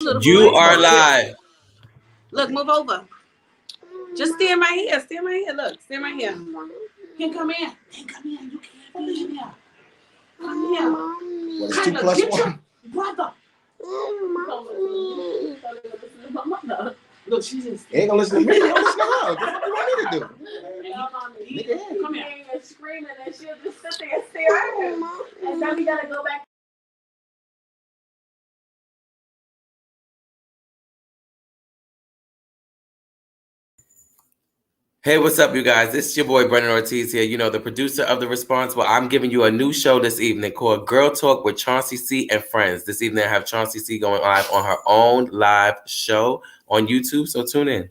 You are live. Look, move over. Just stand right here. Stand right here. Look, stand right here. Can come in. Can come in. You can't be in here. Come here. What is 2 plus 1? Brother. Look, she's just. You ain't gonna listen to me. You don't listen to her. What the fuck you want me to do? Nigga, come here. And screaming, and she'll just sit there and stare at him. And then we gotta go back. Hey, what's up, you guys? This is your boy Brennan Ortiz here. You know, the producer of The Responsible. I'm giving you a new show this evening called Girl Talk with Choncy C and Friends. This evening, I have Choncy C going live on her own live show on YouTube, so tune in.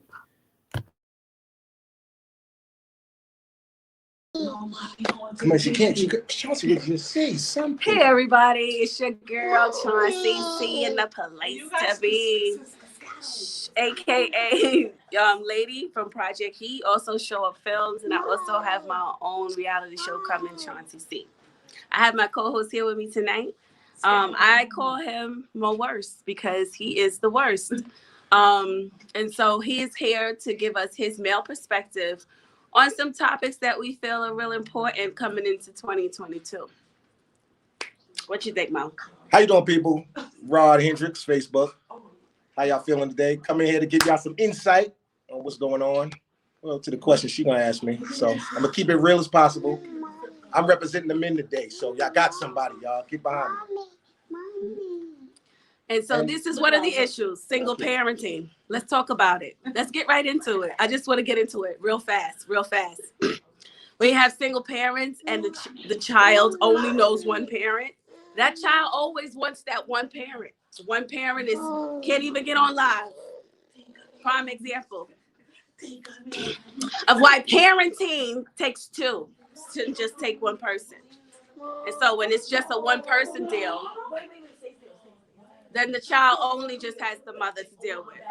Come on, she can't. Choncy would just say something. Hey, everybody. It's your girl, Choncy C, in the place to be. AKA lady from Project Heat, also show up films, and I also have my own reality show coming, Choncy C. I have my co-host here with me tonight. I call him Mo Worst because he is the worst. And so he is here to give us his male perspective on some topics that we feel are real important coming into 2022. What you think, Mo? How you doing, people? Rod Hendricks, Facebook. How y'all feeling today? Coming here to give y'all some insight on what's going on. Well, to the question she gonna ask me. So I'm gonna keep it real as possible. I'm representing the men today, so y'all got somebody, y'all. Keep behind me. And so this is one of the issues, single parenting. Let's talk about it. Let's get right into it. I just want to get into it real fast. We have single parents and the child only knows one parent. That child always wants that one parent. One parent can't even get on live. Prime example of why parenting takes two. Shouldn't just take one person. And so when it's just a one person deal, then the child only just has the mother to deal with.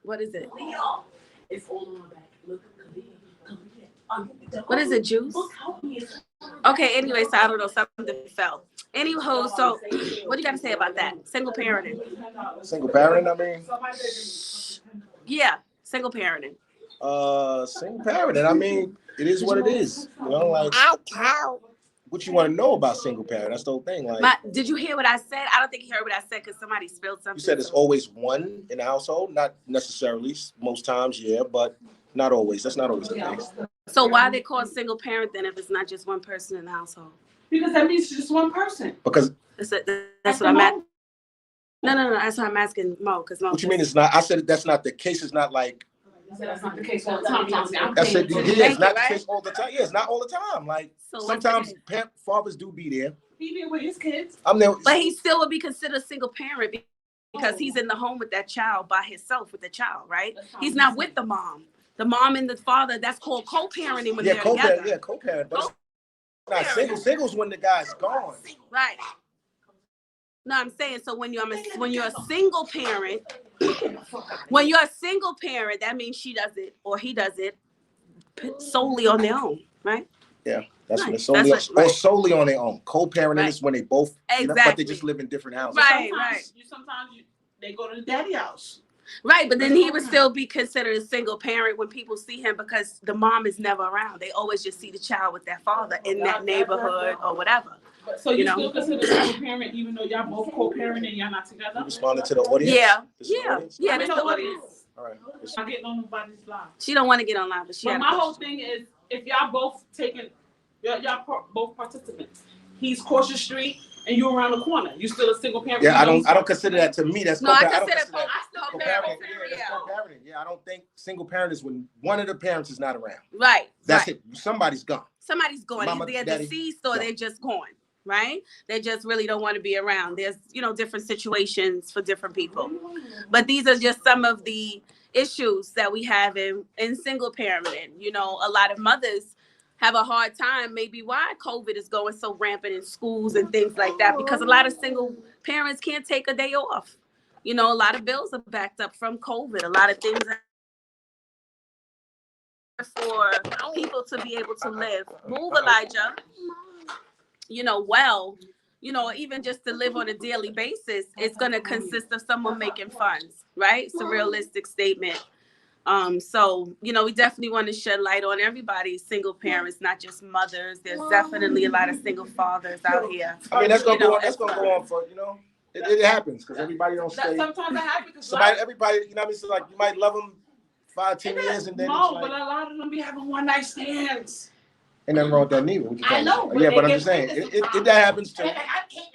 What is it? It's all on her back. Look, what is it, juice? Okay, anyway, so I don't know, something fell. Anywho, so what do you got to say about that? Single parenting. Single parent, I mean? Yeah, single parenting. Single parenting, I mean, it is what it is. You know, like, what you want to know about single parent? That's the whole thing. Like, did you hear what I said? I don't think you heard what I said because somebody spilled something. You said it's always one in the household? Not necessarily. Most times, yeah, but not always. That's not always the case. So why they call it single parent then if it's not just one person in the household? Because that means just one person. Because that's what I'm at. No. That's what I'm asking Mo. Because Mo. What you mean it's not? I said that's not the case. It's not like. I said that's not the case all the time. I said it's not the case all the time. Yeah, it's not all the time. Like so sometimes fathers do be there. Be there with his kids. I'm there. But he still would be considered a single parent because he's in the home with that child by himself with the child, right? He's not with the mom. The mom and the father, that's called co-parenting when they're together. Yeah, co-parent. But not single. Singles when the guy's gone. Right. No, I'm saying so when you're a single parent, that means she does it or he does it solely on their own, right? Yeah, that's when it's solely on their own. Co-parenting is when they both, but they just live in different houses. Right. Sometimes they go to the daddy house. Right, but then he would still be considered a single parent when people see him because the mom is never around. They always just see the child with their father in that neighborhood or whatever. So you still consider a single parent even though y'all both co-parent and y'all not together? You responding to the audience? Yeah, that's the audience. All right. I'm getting on nobody's live. She don't want to get on live, but my whole thing is if y'all both both participants, he's across the street and you around the corner. You still a single parent? Yeah, I don't consider that to me. That's I consider co-parenting. Yeah, I don't think single parent is when one of the parents is not around. Right. That's it. Somebody's gone. Somebody's gone. Either they're deceased or they're just gone. Right? They just really don't want to be around. There's, different situations for different people. But these are just some of the issues that we have in single parenting. A lot of mothers have a hard time, maybe why COVID is going so rampant in schools and things like that, because a lot of single parents can't take a day off. A lot of bills are backed up from COVID. A lot of things for people to be able to live. Move, Elijah. you know, even just to live on a daily basis, it's going to consist of someone making funds, right? It's a realistic statement. So, you know, we definitely want to shed light on everybody, single parents, not just mothers. There's definitely a lot of single fathers out here. I mean, that's gonna go on. That's gonna go on for, you know, it happens because everybody don't stay. Sometimes it happens. Everybody, you know what I mean? So like, you might love them 5-10 years, and then no, like, but a lot of them be having one night stands. Ain't nothing wrong with that neither. I know. Yeah, but I'm just saying, it that happens too. I can't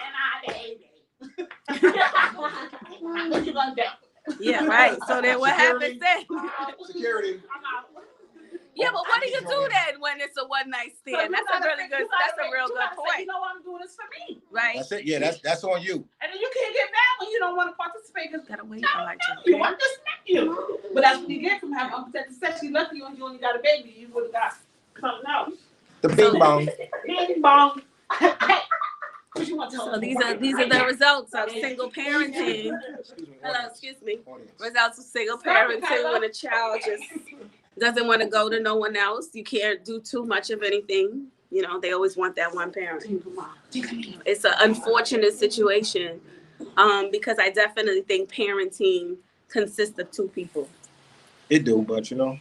deny what you gonna do? Yeah, right. So then what happens then? Security. Yeah, but what do you do then when it's a one night stand? That's a real good point. You know what I'm doing this for me. Right. That's it. Yeah, that's on you. And then you can't get mad when you don't want to participate because Gotta wait. I like you. I just met you. But that's what you get from having unprotected sex. You lucky when you only got a baby. You would have got something else. The bing bong. Bing bong. So these are the results of single parenting. Hello, excuse me. Results of single parenting when a child just doesn't want to go to no one else. You can't do too much of anything. You know, they always want that one parent. It's an unfortunate situation because I definitely think parenting consists of two people. It do, but you know,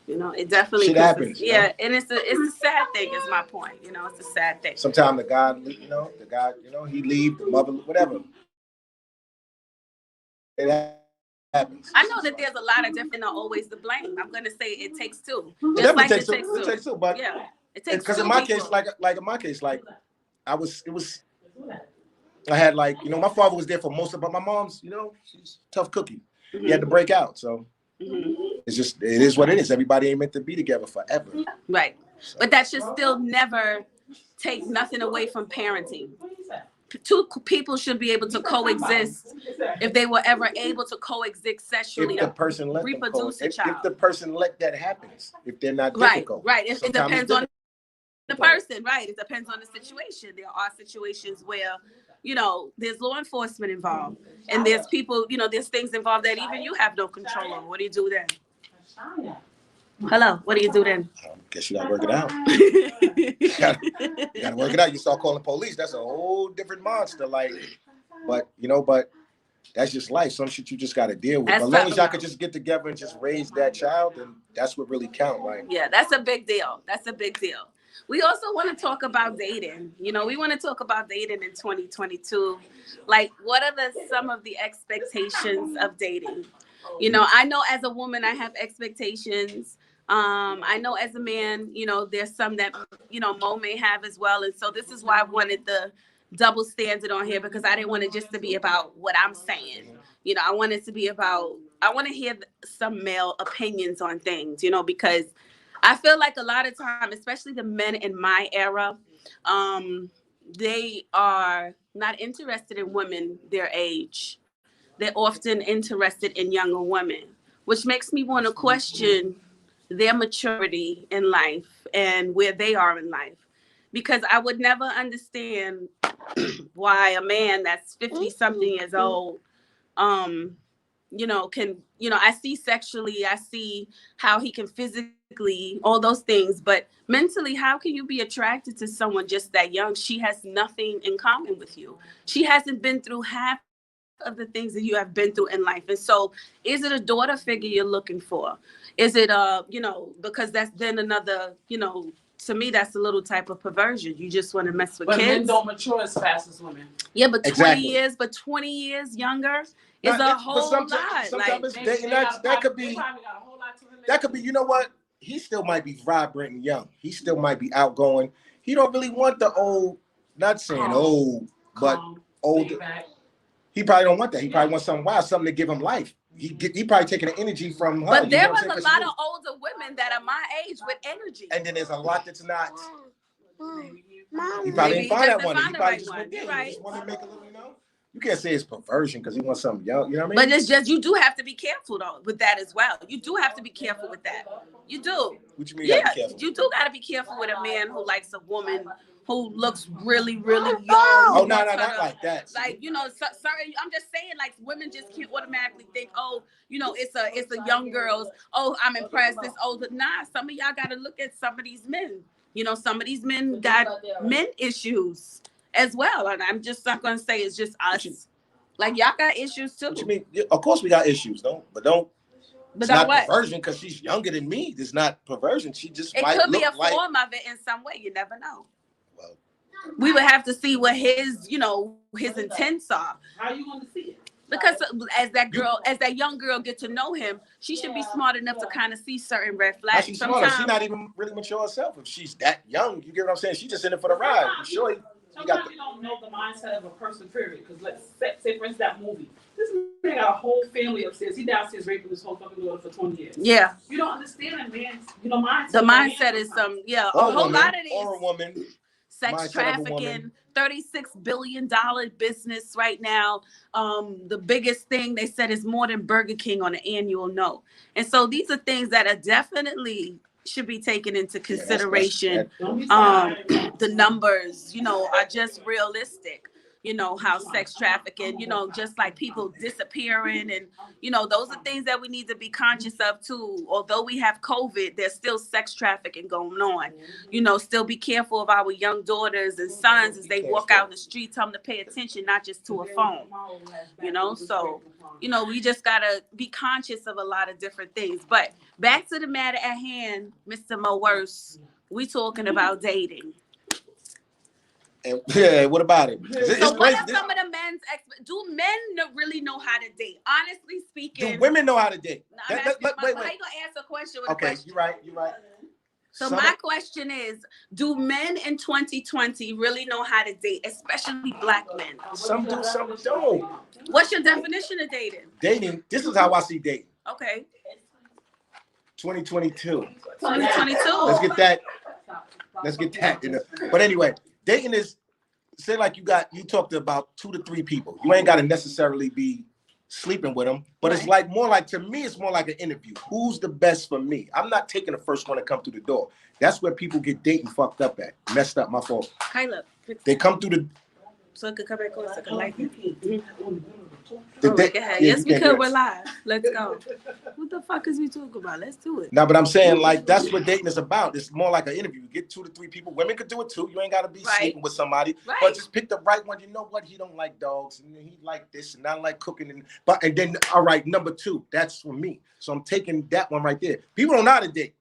it definitely happens. Yeah, and it's a sad thing. Is my point. It's a sad thing. Sometimes the guy, he leave, the mother, whatever. It happens. I know that there's a lot of different, not always the blame. I'm gonna say it takes two. Just like it takes two, but yeah, it takes two. Because in my case, I had my father was there for most of it, but my mom's, she's a tough cookie. Mm-hmm. He had to break out, so it is what it is. Everybody ain't meant to be together forever. Right, so. But that should still never take nothing away from parenting. Two people should be able to coexist if they were ever able to coexist sexually. If the person let reproduce a child. If the person let that happen, if they're not difficult. Right. It depends on the person, right? It depends on the situation. There are situations where, there's law enforcement involved, and there's people, there's things involved that even you have no control over. What do you do then? Hello, what do you do then? I guess you gotta work it out. you gotta work it out. You start calling police. That's a whole different monster. But that's just life. Some shit you just gotta deal with. But as long as y'all could just get together and just raise that child, then that's what really counts, right? Yeah, that's a big deal. We also want to talk about dating. We want to talk about dating in 2022. Like, what are some of the expectations of dating? I know as a woman, I have expectations. I know as a man, there's some that, Mo may have as well. And so this is why I wanted the double standard on here, because I didn't want it just to be about what I'm saying. I want it to be about, I want to hear some male opinions on things, because I feel like a lot of time, especially the men in my era, they are not interested in women their age. They're often interested in younger women, which makes me want to question their maturity in life and where they are in life. Because I would never understand why a man that's 50 something years old, I see sexually, I see how he can physically, all those things, but mentally, how can you be attracted to someone just that young? She has nothing in common with you. She hasn't been through half of the things that you have been through in life. And so is it a daughter figure you're looking for? Is it because that's then another, to me, that's a little type of perversion. You just want to mess with kids. But men don't mature as fast as women. Yeah, but 20 years younger is a whole lot. Sometimes that could be, you know what? He still might be vibrant and young. He still might be outgoing. He don't really want the old, not saying old, but older. He probably don't want that. He probably wants something wild, something to give him life. He probably taking the energy from her. But there was a lot of older women that are my age with energy. And then there's a lot that's not. He probably didn't find that one. He probably just went there. He just wanted to make a little, You can't say it's perversion because he wants something young. You know what I mean? But it's just, you do have to be careful though with that as well. You do have to be careful with that. You do. What you mean? Yeah, you do got to be careful with a man who likes a woman who looks really, really young. Oh, no, not like that. Like, sorry, I'm just saying, like, women just can't automatically think, oh, it's a young girl's, oh, I'm impressed, it's older. Nah, some of y'all got to look at some of these men. Some of these men got men issues. as well. And I'm just not gonna say it's just us. Like y'all got issues too. What you mean? Of course we got issues, don't. But it's not what? perversion because she's younger than me. It's not perversion. She just it might could be look a like, form of it in some way. You never know. Well, we would have to see what his, his intents are. How are you going to see it? Because as that young girl get to know him, she should be smart enough to kind of see certain red flags. she's smaller. She's not even really mature herself. If she's that young, you get what I'm saying? She's just in it for the ride. Sure. Sometimes you don't know the mindset of a person, period. Because let's say, for instance, that movie. This man got a whole family upstairs. He downstairs raping his whole fucking daughter for 20 years. Yeah. You don't understand that man's, mindset. The mindset is a whole lot of these. Or a woman. Sex trafficking, $36 billion business right now. The biggest thing they said is more than Burger King on an annual note. And so these are things that are definitely should be taken into consideration. The numbers, are just realistic. How sex trafficking, just like people disappearing and, those are things that we need to be conscious of too. Although we have COVID, there's still sex trafficking going on. Still be careful of our young daughters and sons as they walk out in the street, tell them to pay attention, not just to a phone, So, we just gotta be conscious of a lot of different things. But back to the matter at hand, Mr. Mowers, we talking about dating. And, yeah, what about it? So what are some of the men's do men really know how to date? Honestly speaking. Do women know how to date? No, wait. How you gonna answer a question with a question? You're right. So my question is, do men in 2020 really know how to date, especially black men? Some do, some don't. What's your definition of dating? Dating, this is how I see dating. Okay. 2022. 2022. Let's get that. But anyway, dating is, say like you talked to about 2 to 3 people. You ain't got to necessarily be sleeping with them, but it's like more like, to me, it's more like an interview. Who's the best for me? I'm not taking the first one to come through the door. That's where people get dating fucked up at. Messed up, my fault. Kyla. They come through the... So it could come back on, so I can like it. Yes, because we're live. Let's go. What the fuck is we talking about? Let's do it. No, but I'm saying, like, that's what dating is about. It's more like an interview. You get 2 to 3 people. Women could do it too. You ain't got to be sleeping with somebody. Right. But just pick the right one. You know what? He don't like dogs. And he like this. And I like cooking. And then, all right, number 2. That's for me. So I'm taking that one right there. People don't know how to date.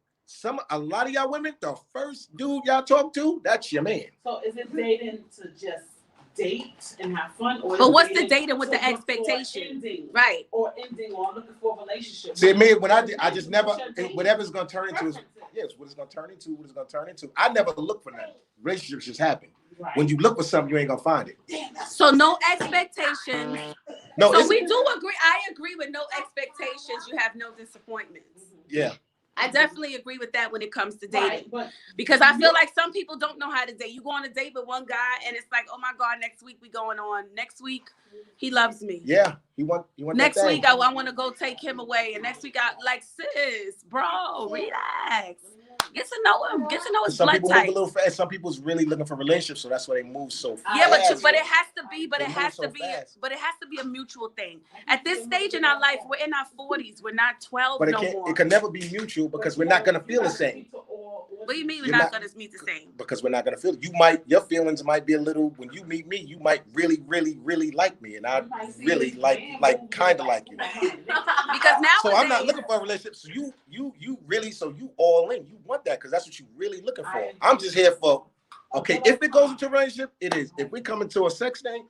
A lot of y'all women, the first dude y'all talk to, that's your man. So is it dating to just date and have fun, or but what's the dating with the expectation, right? Or ending, or looking for a relationship? See, me, when I just never, whatever it's gonna turn into is, yes, what it's gonna turn into. I never look for that. Relationships just happen. Right. When you look for something, you ain't gonna find it. So no expectations. No, so we do agree. I agree with no expectations. You have no disappointments. Yeah. I definitely agree with that when it comes to dating, because I feel like some people don't know how to date. You go on a date with one guy and it's like, oh my God, next week we going on. Next week he loves me. Yeah, you want. Next week I want to go take him away, and next week I like, sis, bro, relax. Get to know him. Get to know his blood type. Some people move a little fast. Some people's really looking for relationships, so that's why they move so fast. Yeah, but it has to be. But it has to be a mutual thing. At this stage in our life, we're in our 40s. We're not 12 no more. It can never be mutual because we're not gonna feel the same. What do you mean we're not gonna meet the same? Because we're not gonna feel. Your feelings might be a little. When you meet me, you might really, really, really like me, and I really kind of like you. Because now, so I'm not looking for a relationship. So you really, so you all in. You want that because that's what you really looking for. I'm just here for. Okay, if it goes into a relationship, it is. If we come into a sex thing,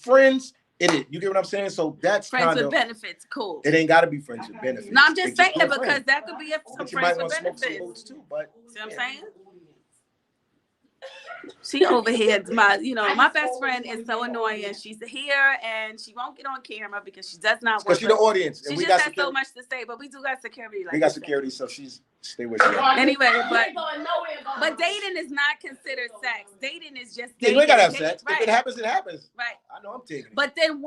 friends. It is. You get what I'm saying? So that's friends with benefits. Cool. It ain't got to be friends with benefits. No, I'm just saying it because that could be some friends with benefits. Too, but, see what I'm saying? She over here, my best friend is so annoying. She's here and she won't get on camera because she does not work. Because she's the audience. She just has so much to say, but we do got security. We got security, so stay with you. Anyway, but dating is not considered sex. Dating is just dating. You ain't gotta have sex. Right. If it happens, it happens. Right. I know I'm taking it. But then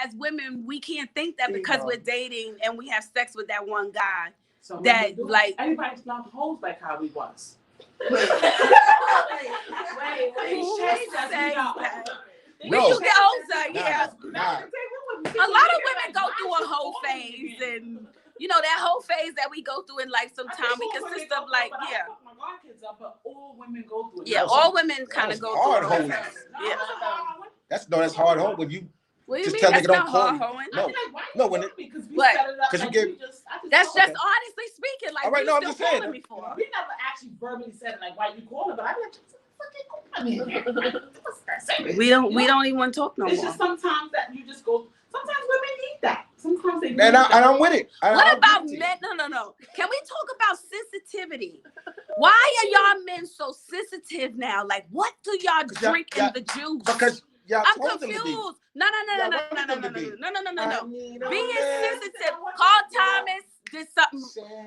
as women, we can't think that because we're dating and we have sex with that one guy. So that like everybody's not hoes like how we was. Wait. When you get older, yeah. A lot of women go through a whole phase, and that whole phase that we go through in life. Sometimes we consist of like, yeah. My kids up, but all all women go through it. Yeah, all women kind of go hard through it. hoeing. Yeah. That's hard hoeing when you What do you just mean? tell That's nigga don't not call hard you. hoeing. No, when it, Because you get. That's just honestly speaking. Like, All right, what no, you I'm still just saying. calling me for? We never actually verbally said like why you calling, but I be like, fucking We don't even want to talk no It's more. just sometimes that you just go. Sometimes women need that. Sometimes they need And that. I'm with it. What about men? No. Can we talk about sensitivity? Why are y'all men so sensitive now? Like, what do y'all drink in the juice? Because y'all I'm told them to be. confused. No. I Being need a man. sensitive. Carl Thomas did something.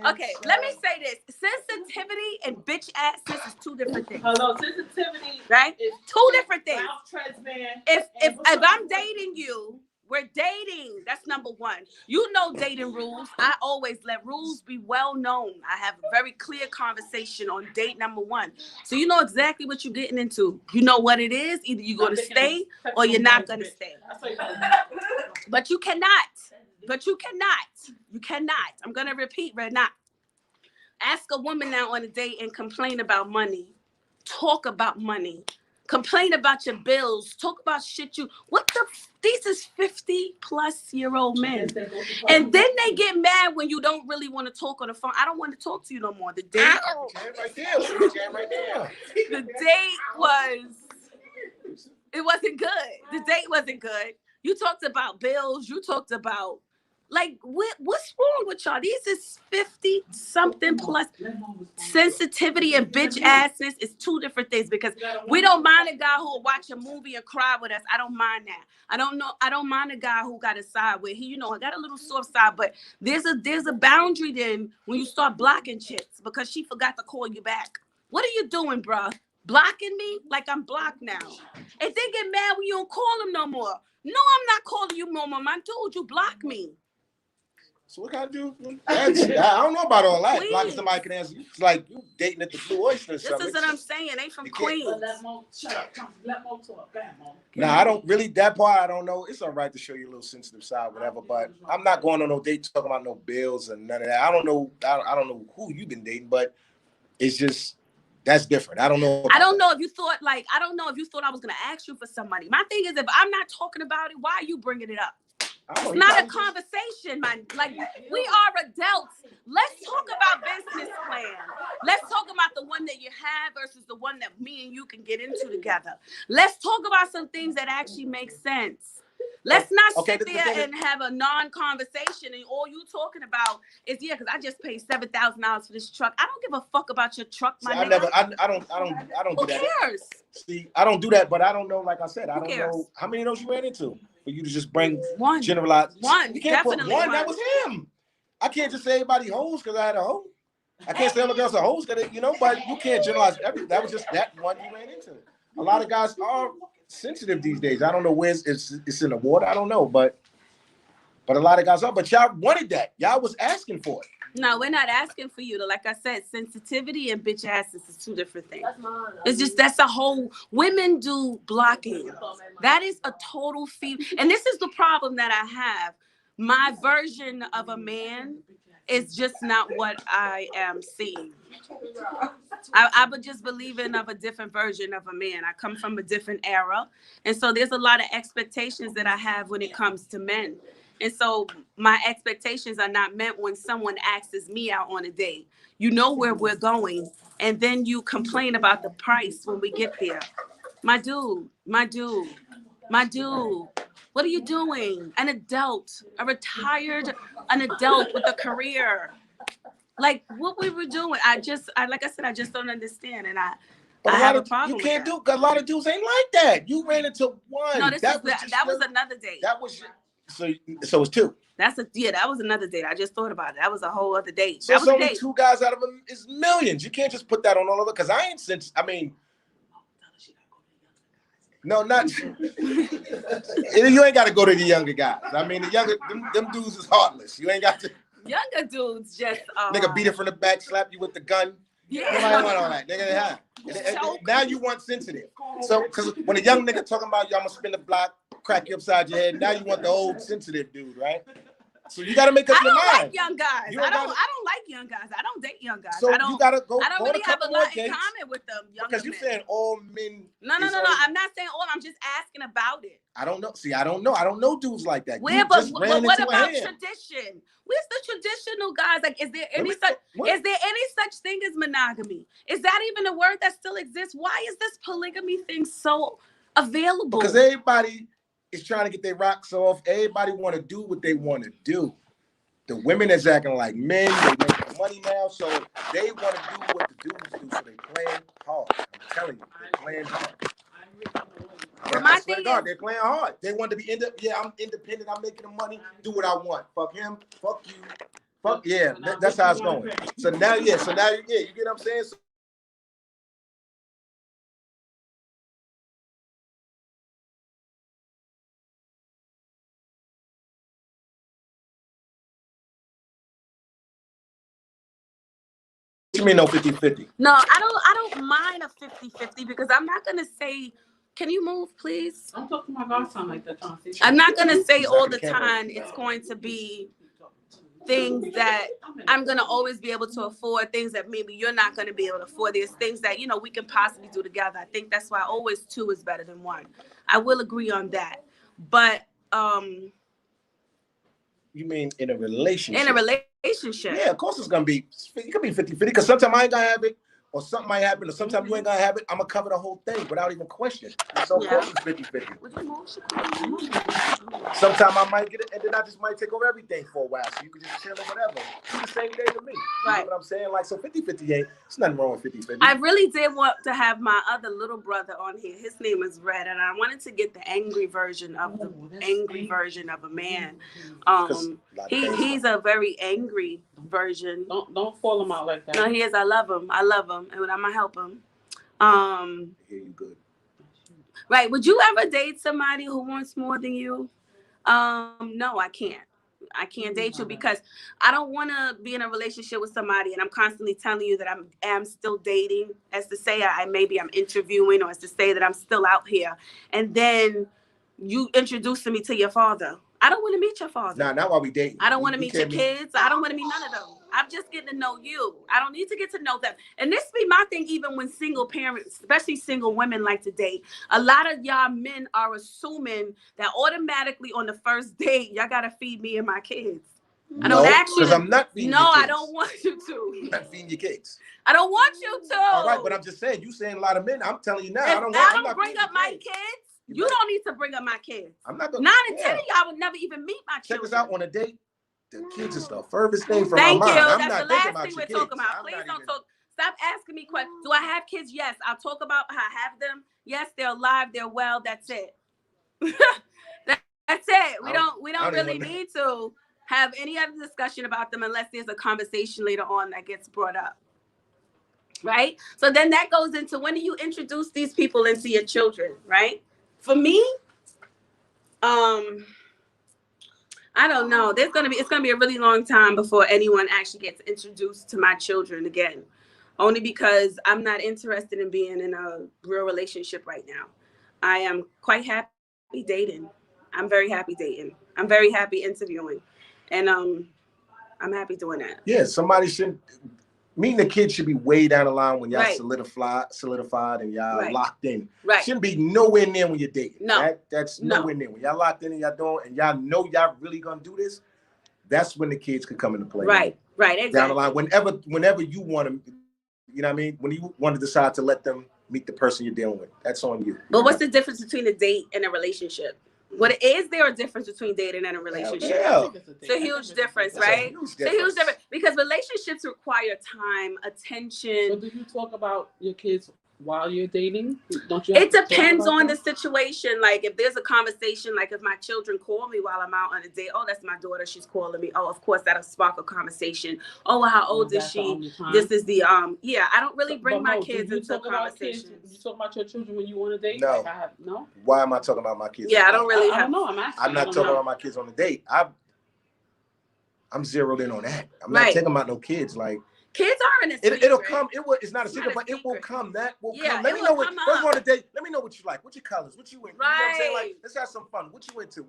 Okay, let me say this. Sensitivity and bitch assness is two different things. Hello, sensitivity. Right? Is two different things. Transparent. If I'm dating you, we're dating. That's number one. You know dating rules. I always let rules be well known. I have a very clear conversation on date number one. So you know exactly what you're getting into. You know what it is. Either you're going to stay or you're not going to stay. But you cannot. You cannot. I'm going to repeat right now. Ask a woman now on a date and complain about money. Talk about money. Complain about your bills. Talk about shit these is 50-plus-year-old men. And then they get mad when you don't really want to talk on the phone. I don't want to talk to you no more. The date wasn't good. The date wasn't good. You talked about bills. You talked about what's wrong with y'all? These is 50-something plus. Sensitivity and bitch assness is two different things because we don't mind a guy who will watch a movie and cry with us. I don't mind that. I don't mind a guy who got a side where he, I got a little soft side, but there's a boundary then when you start blocking chicks because she forgot to call you back. What are you doing, bruh? Blocking me like I'm blocked now. And they get mad when you don't call them no more. No, I'm not calling you no more, my dude. You block me. So what can I do? I don't know about all that. Blocking somebody can answer. It's like you dating at the Blue Oyster or something. This is what I'm saying. They from Queens. Let Mo talk. Nah, I don't really that part. I don't know. It's all right to show you a little sensitive side, whatever. But I'm not going on no date talking about no bills and none of that. I don't know. I don't know who you've been dating, but it's just that's different. I don't know. I don't know if you thought I was gonna ask you for some money. My thing is, if I'm not talking about it, why are you bringing it up? It's not a conversation, man. Like, we are adults. Let's talk about business plan. Let's talk about the one that you have versus the one that me and you can get into together. Let's talk about some things that actually make sense. Let's not sit there and have a non-conversation and all you talking about is because I just paid $7,000 for this truck. I don't give a fuck about your truck, my nigga. I don't Who do that. cares? See, I don't do that, but I don't know. Like I said, I don't know how many of those you ran into. For you to just bring one, generalize. One, you can't put definitely one. That was him. I can't just say everybody hoes because I had a hoe. I can't say other girls are hoes because but you can't generalize everything. That was just that one you ran into. A lot of guys are sensitive these days. I don't know where it's in the water. I don't know, but a lot of guys are. But y'all wanted that. Y'all was asking for it. No, we're not asking for you to. Like I said, sensitivity and bitch asses is two different things. That's a whole. Women do blocking. That is a total and this is the problem that I have. My version of a man is just not what I am seeing. I would just believe in of a different version of a man. I come from a different era, and so there's a lot of expectations that I have when it comes to men. And so my expectations are not met when someone asks me out on a date. You know where we're going, and then you complain about the price when we get there. My dude, what are you doing? An adult, an adult with a career. Like what we were doing. I just don't understand, and I have a problem. You can't do. A lot of dudes ain't like that. You ran into one. No, that was another date. That was. So it's two. That was another date. I just thought about it. That was a whole other date. So it's only two guys out of them is millions. You can't just put that on all of it because I ain't since. I mean, no, not. You ain't got to go to the younger guys. I mean, the younger them dudes is heartless. You ain't got to. Younger dudes just nigga beat it from the back, slap you with the gun. Yeah. Nobody want all that. Nigga, now you want sensitive. So, because when a young nigga talking about you, I'm gonna spin the block, crack you upside your head. Now you want the old sensitive dude, right? So you got to make up your mind. I don't like young guys. I don't like young guys. I don't date young guys. So you got to go. I don't really have a lot in common with them. Because you're saying all men. No. I'm not saying all. I'm just asking about it. I don't know. See, I don't know. I don't know dudes like that. But what about tradition? Where's the traditional guys? Like, is there any such thing as monogamy? Is that even a word that still exists? Why is this polygamy thing so available? Because everybody is trying to get their rocks off. Everybody want to do what they want to do. The women is acting like men. They make money now, so they want to do what the dudes do. So they playing hard. I'm telling you, they're playing hard. My thing is, they're playing hard. They want to be I'm independent. I'm making the money. Do what I want. Fuck him. Fuck you. Fuck yeah. That's how it's going. So now, you get what I'm saying? So, what you mean no 50-50? No, I don't mind a 50-50 because I'm not gonna say, can you move, please? Don't talk to my godson like that, Choncy. I'm not gonna say all the time it's going to be things that I'm gonna always be able to afford, things that maybe you're not gonna be able to afford. There's things that we can possibly do together. I think that's why always two is better than one. I will agree on that. But you mean in a relationship? In a relationship. Yeah, of course it could be 50-50 because sometimes I ain't gonna have it, or something might happen, or sometimes you ain't gonna have it. I'm gonna cover the whole thing without even question. So of course it's 50-50. Sometimes I might get it, and then I just might take over everything for a while. So you can just chill or whatever. Do the same day to me. You know what I'm saying? Like, so 50-50 ain't, there's nothing wrong with 50-50. I really did want to have my other little brother on here. His name is Red, and I wanted to get the angry version of a man. He's a very angry version. Don't fall him out like that. No, he is. I love him, and I'm gonna help him. Yeah, you good. Right. Would you ever date somebody who wants more than you? No, I can't. I can't date you because I don't want to be in a relationship with somebody and I'm constantly telling you that I am still dating, as to say I'm interviewing, or as to say that I'm still out here. And then you introducing me to your father. I don't want to meet your father. Nah, not while we dating. I don't want to meet your kids. I don't want to meet none of them. I'm just getting to know you. I don't need to get to know them. And this be my thing, even when single parents, especially single women, like to date. A lot of y'all men are assuming that automatically on the first date, y'all got to feed me and my kids. I don't actually. Because I'm not feeding your kids. No, I don't want you to. I'm not feeding your kids. I don't want you to. All right, but I'm just saying, you saying a lot of men. I'm telling you now. I don't bring up my kids. You don't need to bring up my kids. I'm not gonna. 9 and 10 of y'all would never even meet my children. Check us out on a date. The kids is the furthest thing from my mind. Thank you. I'm That's the last thing we're talking about. Please don't talk. Stop asking me questions. Do I have kids? Yes. I'll talk about how I have them. Yes, they're alive. They're well. That's it. That's it. We don't really need to have any other discussion about them unless there's a conversation later on that gets brought up. Right? So then that goes into, when do you introduce these people into your children, right? For me, I don't know. It's gonna be a really long time before anyone actually gets introduced to my children again. Only because I'm not interested in being in a real relationship right now. I am quite happy dating. I'm very happy dating. I'm very happy interviewing. And I'm happy doing that. Yeah, somebody should. Meeting the kids should be way down the line when y'all solidified and y'all locked in. Right. Shouldn't be nowhere near when you're dating. No. That's nowhere near. When y'all locked in and y'all doing, and y'all know y'all really gonna do this, that's when the kids could come into play. Right, exactly. Down the line, whenever you want to, you know what I mean? When you want to decide to let them meet the person you're dealing with, that's on you. But what's the difference between a date and a relationship? Is there a difference between dating and a relationship? Yeah. It's a huge difference, right? It's a huge difference because relationships require time, attention. So do you talk about your kids while you're dating? Don't you? It depends on the situation. Like if there's a conversation, like if my children call me while I'm out on a date, oh, that's my daughter, she's calling me. Oh, of course that'll spark a conversation. Oh, well, how old is she? This is the I don't really bring my kids into conversations. You talk about your children when you want to date? No. Like no. Why am I talking about my kids? Yeah, I don't really. I don't know. I'm asking. I'm not talking about my kids on the date. I'm zeroed in on that. I'm not talking about no kids. Like Kids are in a secret. It'll come. It's not a secret, but it will come. That will come. Let me know what. First on the date. Let me know what you like. What your colors? What you into? Right. You know what I'm saying? Like, let's have some fun. What you into?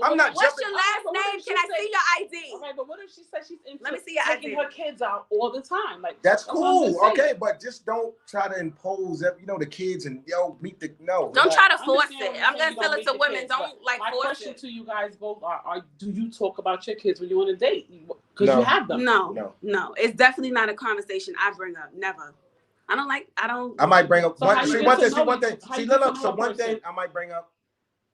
I'm not. What's your last name? Can I see your ID? Okay, but what if she says she's into Let me see your taking her kids out all the time? Like, that's cool. Okay, but just don't try to impose. The kids and meet the no. Don't try to force it. I'm gonna tell it to women. Don't force it. My question to you guys both are: do you talk about your kids when you're on a date? Because you have them. No. It's definitely not a conversation I bring up. Never. I don't. I might bring up So one thing. See, look. So one thing I might bring up.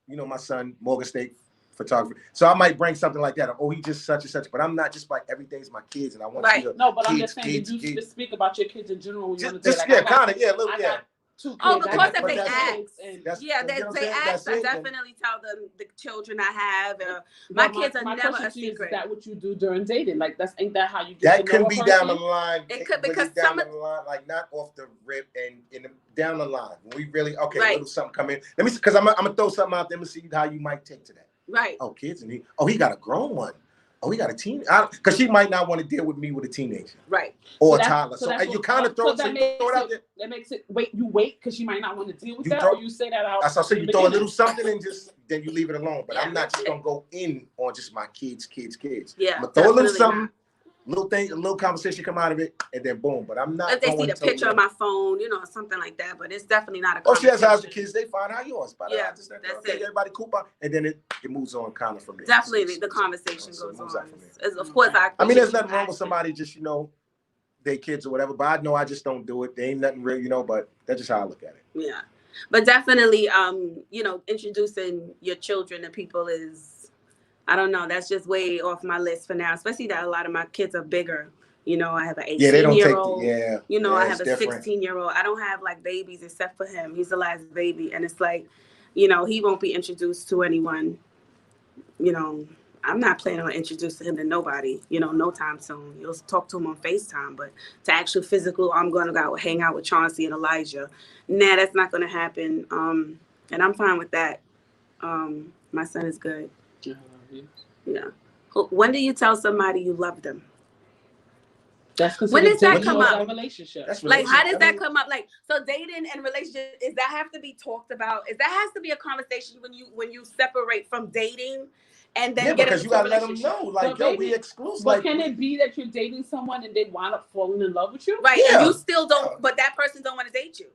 My son, Morgan State photographer. So I might bring something like that. He just such and such. But I'm not just like everything's my kids, and I want you to. No, but I'm just saying you speak about your kids in general when you're on a date. Because if they ask, they ask, I definitely tell them the children I have. My kids are never a secret. Is that what you do during dating? Like, ain't that how you get that to could know be a down the line. It could because down the line, like not off the rip and down the line. We really little something come in. Let me see, because I'm gonna throw something out there and see how you might take to that. Right. Oh, kids and he got a grown one. Oh, he got a teen. Because she might not want to deal with me with a teenager. Right. Or a toddler. So you kind of throw it out there. That makes it, you wait because she might not want to deal with that, or you say that out. I saw you throw a little something and then you leave it alone. But I'm not just going to go in on just my kids. Yeah. I'm going to throw a little something, little thing, a little conversation come out of it, and then boom. But I'm not. If they see the picture of my phone, something like that. But it's definitely not a conversation. She has how's the kids, they find how yours. But that's it. Everybody cool about, and then it moves on kind of from there. Definitely, the conversation goes on. Of course, there's nothing wrong with somebody just, they kids or whatever, but I know I just don't do it. There ain't nothing real, but that's just how I look at it. Yeah. But definitely, introducing your children to people is, I don't know, that's just way off my list for now, especially that a lot of my kids are bigger. I have an 18-year-old. I have a 16-year-old. I don't have like babies except for him. He's the last baby. And it's like, he won't be introduced to anyone. I'm not planning on introducing him to nobody, no time soon. You'll talk to him on FaceTime, but to actual physical, I'm going to go hang out with Choncy and Elijah. Nah, that's not going to happen. And I'm fine with that. My son is good. Yeah. When do you tell somebody you love them? When does that come up? Relationship. Like, how does that come up? Like, so dating and relationship, does that have to be talked about? That has to be a conversation when you separate from dating and then get because you gotta let them know, like, we exclusive. But can it be that you're dating someone and they wind up falling in love with you? Right, and you still don't, but that person don't want to date you.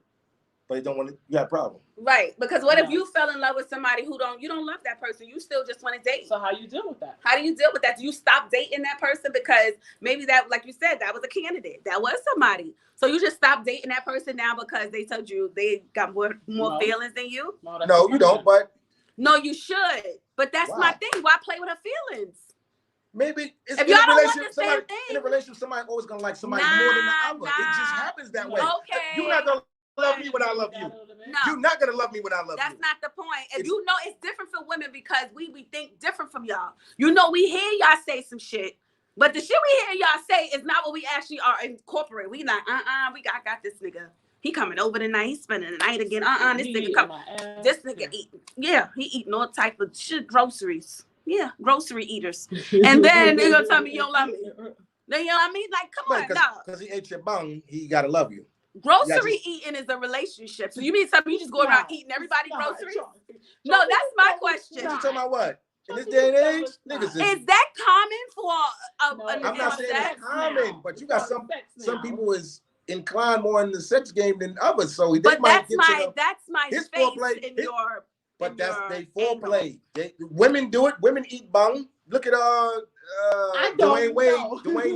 But they don't want to. You got a problem. Right, because what if you fell in love with somebody you don't love that person? You still just want to date. So how you deal with that? How do you deal with that? Do you stop dating that person because maybe that, like you said, that was a candidate, that was somebody? So you just stop dating that person now because they told you they got more feelings than you? No, you don't. But no, you should. But that's my thing. Why play with her feelings? Maybe if y'all don't want the same thing, in a relationship, somebody always gonna like somebody more than the other. It just happens that way. Okay. You're not gonna love me when I love you. No. You're not gonna love me when I love you. That's not the point. If it's different for women because we think different from y'all. We hear y'all say some shit, but the shit we hear y'all say is not what we actually are incorporating. We like, I got this nigga. He coming over tonight. He's spending the night again. This nigga come. This nigga eat. Yeah, he eating all type of shit, groceries. Yeah, grocery eaters. And then they're gonna tell me you don't love me. Then you know what I mean? Like, come on, dog. Because he ate your bung, he gotta love you. Grocery eating is a relationship. So you mean something you just go around eating everybody groceries? No, that's my question. You talking about what? In this day and age, niggas is that common for I'm not saying it's common, but you got some people is inclined more in the sex game than others. So that's my his space foreplay, in your. But that's they foreplay. Women do it. Women eat bung. Look at Dwayne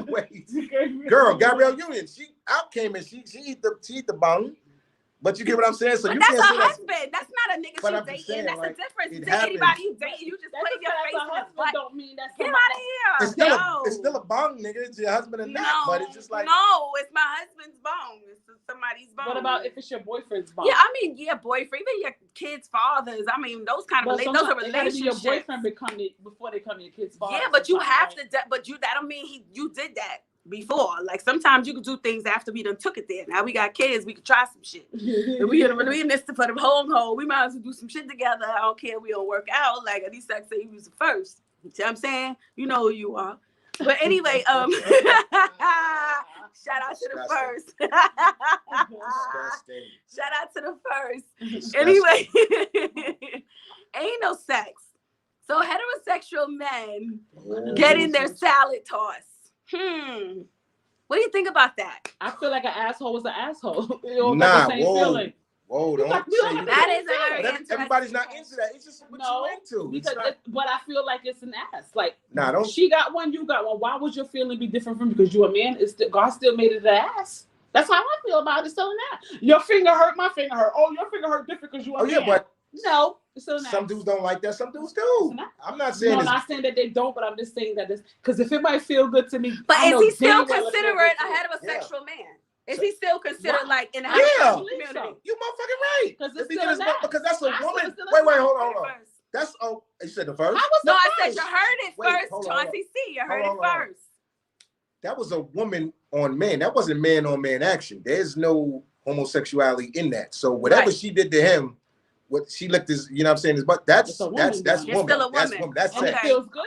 Wade. Girl, Gabrielle Union. She came in. She eat the bung. But you get what I'm saying? So but you that's can't a husband. That's not a nigga you dating. That's a difference. You date anybody you date, you just put your face in his butt. Don't mean that's get out of here. It's still a bong, nigga. It's your husband and not. But it's just like it's my husband's bone. It's somebody's bone. What about if it's your boyfriend's bone? Yeah, I mean, boyfriend, even your kids' fathers. I mean, those kind of those are relationships. Your boyfriend before they become your kids' father. Yeah, but you have to. But that don't mean you did that before. Like sometimes you can do things after we done took it there. Now we got kids, we can try some shit. If we in this for the whole, we might as well do some shit together. I don't care if we don't work out. Like at least I say you was the first. You know what I'm saying? You know who you are. But anyway, Shout out to the first. Disgusting. Shout out to the first. Disgusting. Anyway, ain't no sex. So heterosexual men getting their salad tossed. What do you think about that? I feel like an asshole is an asshole. You know, Nah, the same whoa. feeling. Whoa, don't say That is a very interesting. Everybody's not into that. It's just what you into. Because but I feel like it's an ass. Like, nah, don't. She got one, you got one. Why would your feeling be different from because you're a man? God still made it an ass. That's how I feel about it. It's still an ass. Your finger hurt, my finger hurt. Oh, your finger hurt different because you're a man. Yeah, but no, it's still an ass. some dudes don't like that. Some dudes do. I'm not saying. No, I'm not saying that they don't, but I'm just saying that it's because if it might feel good to me. But is he still considered a heterosexual man? Is he still considered like in the heterosexual community? You motherfucking right. Because that's a woman. Wait, hold on. That's you said the first. I said you heard it first, Choncy C. You heard it first. That was a woman on man. That wasn't man on man action. There's no homosexuality in that. So whatever she did to him, what she licked his, you know what I'm saying, his butt. That's woman. Still a woman. That's woman. That's okay. sex. It feels good.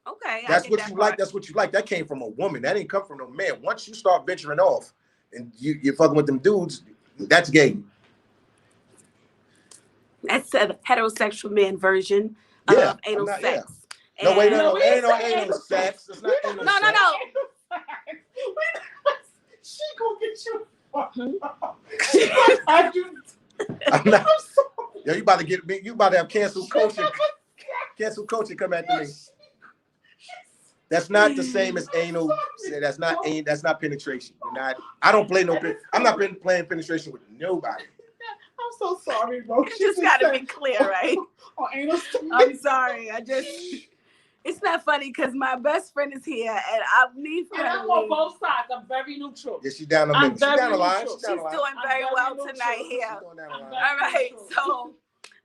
Okay. That's what you like. That's what you like. That came from a woman. That didn't come from no man. Once you start venturing off and you're fucking with them dudes, that's gay. That's a heterosexual man version of anal sex. No, wait, no, ain't no anal sex. It's not anal sex. No. She gonna get you. I'm not. Yo, you about to get me. You about to have cancel culture. Cancel culture come after me. That's not the same as anal. That's not penetration. I don't play no. I'm not playing penetration with nobody. I'm so sorry, bro. You just gotta be clear, right? I'm sorry. It's not funny because my best friend is here and I need for her. I'm on both sides. I'm very neutral. Yeah, she's down the line. She's down the line. She's doing very well tonight here. All right. So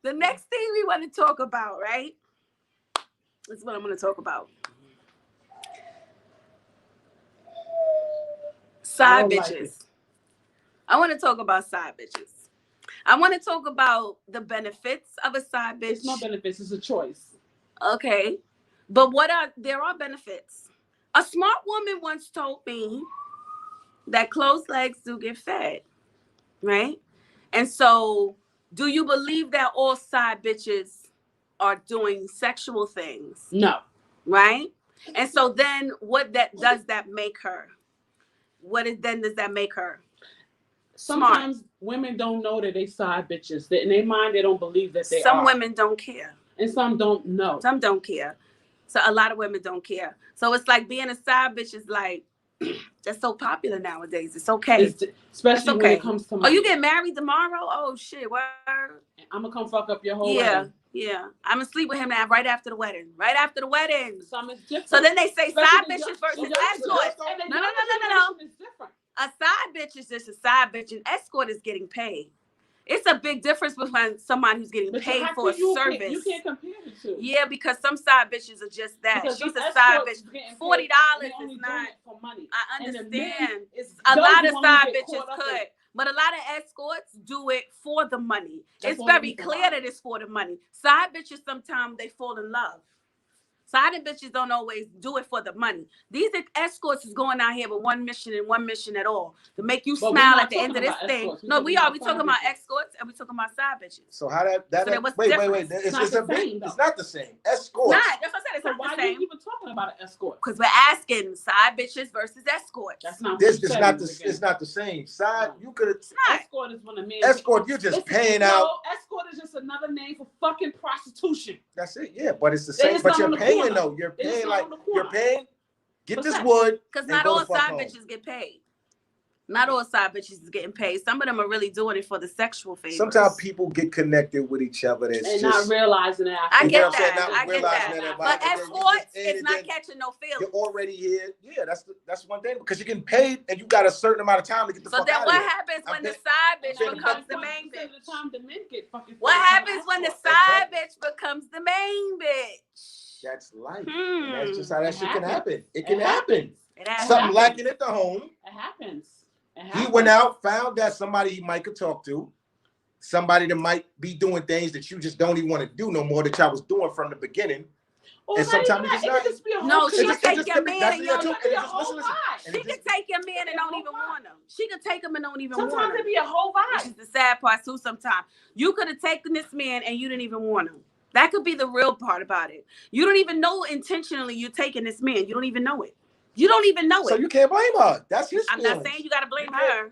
the next thing we want to talk about, right? This is what I'm going to talk about. Side bitches. I want to talk about side bitches. I want to talk about the benefits of a side bitch. It's no benefits. It's a choice. Okay. But there are benefits. A smart woman once told me that closed legs do get fed, right? And so do you believe that all side bitches are doing sexual things? No. Right? And so then does that make her? Does that make her? Sometimes Smart. Women don't know that they side bitches. In their mind, they don't believe that they are. Some women don't care. And some don't know. Some don't care. So a lot of women don't care. So it's like being a side bitch is like, that's so popular nowadays. It's okay. Especially when it comes to money. Oh, you get married tomorrow? Oh, shit. Word. I'm going to come fuck up your whole wedding. Yeah. I'm going to sleep with him now right after the wedding. Right after the wedding. Some is different. So then they say side bitches versus escorts. No. It's different. A side bitch is just a side bitch. An escort is getting paid. It's a big difference between somebody who's getting paid for a service. You can't compare the two. Yeah, because some side bitches are just that. Because she's a side bitch. $40 is not for money. I understand. A lot of side bitches could. But a lot of escorts do it for the money. It's very clear that it's for the money. Side bitches, sometimes they fall in love. Side bitches don't always do it for the money. These escorts is going out here with one mission and one mission at all. To make you smile at the end of this thing. No, we talking about escorts and we talking about side bitches. So how wait. It's not the same. Escorts. That's what I said. It's not why the same. are you even talking about an escort? Because we're asking side bitches versus escorts. That's not it's not the same. Side, you could escort is when a man escort, you're just paying out. Escort is just another name for fucking prostitution. That's it, yeah. But it's the same. But you're paying though. You're paying get this wood. Because not all side bitches get paid. Not all side bitches is getting paid. Some of them are really doing it for the sexual favors. Sometimes people get connected with each other. Not realizing that. I get that. But escorts is not catching no feelings. You're already here. Yeah, that's one thing. Because you're getting paid and you got a certain amount of time to get the fuck out of here. So then what happens when the side bitch becomes the main bitch? What happens when the side bitch becomes the main bitch? That's life. That's just how that shit can happen. It can happen. Something lacking at the home. It happens. He went out, found that somebody he might could talk to, somebody that might be doing things that you just don't even want to do no more that y'all was doing from the beginning. And sometimes it's not. No, she take your man and she could take your man and don't even want him. She could take him and don't even want him. Sometimes it be a whole vibe. Which is the sad part too. Sometimes you could have taken this man and you didn't even want him. That could be the real part about it. You don't even know intentionally you're taking this man. You don't even know it. You don't even know it. So you can't blame her. That's his I'm feelings. not saying you got to blame her.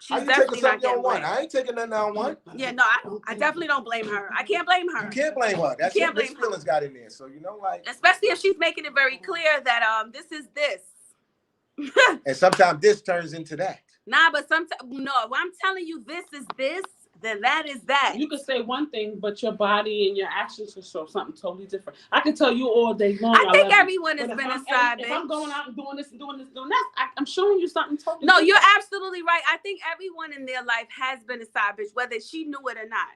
How She's you taking definitely not something you don't getting want? blamed. I ain't taking nothing I don't want. Yeah, no, I definitely don't blame her. I can't blame her. You can't blame her. That's can't his blame her. feelings got in there. So you know, like, Especially if she's making it very clear that this is this. and sometimes this turns into that. Nah, but sometimes no, when I'm telling you this is this, then that is that. You could say one thing, but your body and your actions will show something totally different. I can tell you all day long. I think everyone has been a side bitch. If I'm going out and doing this and doing this, doing that, I'm showing you something totally No, different. you're absolutely right. I think everyone in their life has been a side bitch, whether she knew it or not.